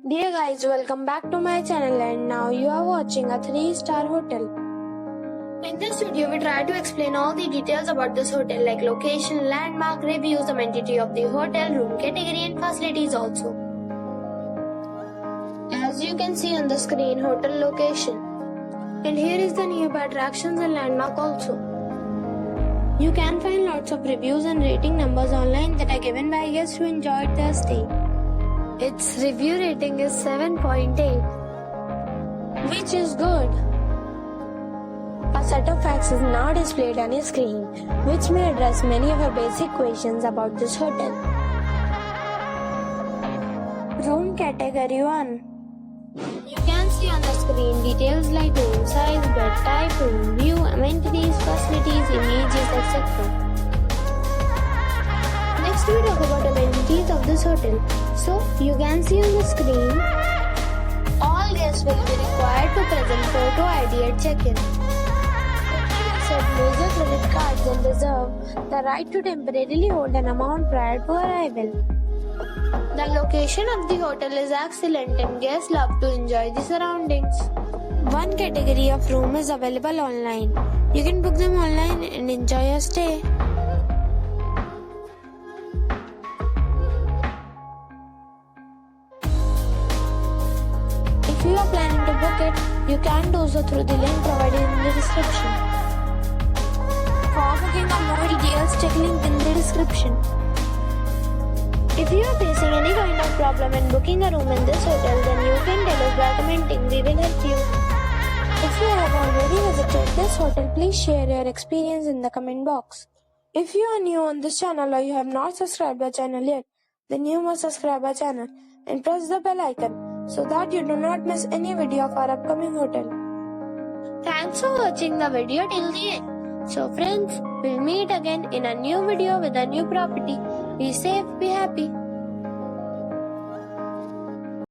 Dear guys, welcome back to my channel and now you are watching a 3-star hotel. In this video, we try to explain all the details about this hotel like location, landmark, reviews, amenity of the hotel, room category and facilities also. As you can see on the screen, hotel location. And here is the nearby attractions and landmark also. You can find lots of reviews and rating numbers online that are given by guests who enjoyed their stay. Its review rating is 7.8, which is good. A set of facts is now displayed on your screen, which may address many of your basic questions about this hotel. Room category 1. You can see on the screen details like room size, bed type, room view, amenities, facilities, images, etc. Next we talk about amenities of this hotel. So you can see on the screen, all guests will be required to present photo ID at check-in. Accept major credit cards and reserve the right to temporarily hold an amount prior to arrival. The location of the hotel is excellent and guests love to enjoy the surroundings. One category of room is available online. You can book them online and enjoy your stay. If you are planning to book it, you can do so through the link provided in the description. For booking or more details, check link in the description. If you are facing any kind of problem in booking a room in this hotel, then you can tell us by commenting. We will help you. If you have already visited this hotel, please share your experience in the comment box. If you are new on this channel or you have not subscribed our channel yet, then you must subscribe our channel and press the bell icon so that you do not miss any video of our upcoming hotel. Thanks for watching the video till the end. So friends, we'll meet again in a new video with a new property. Be safe, be happy.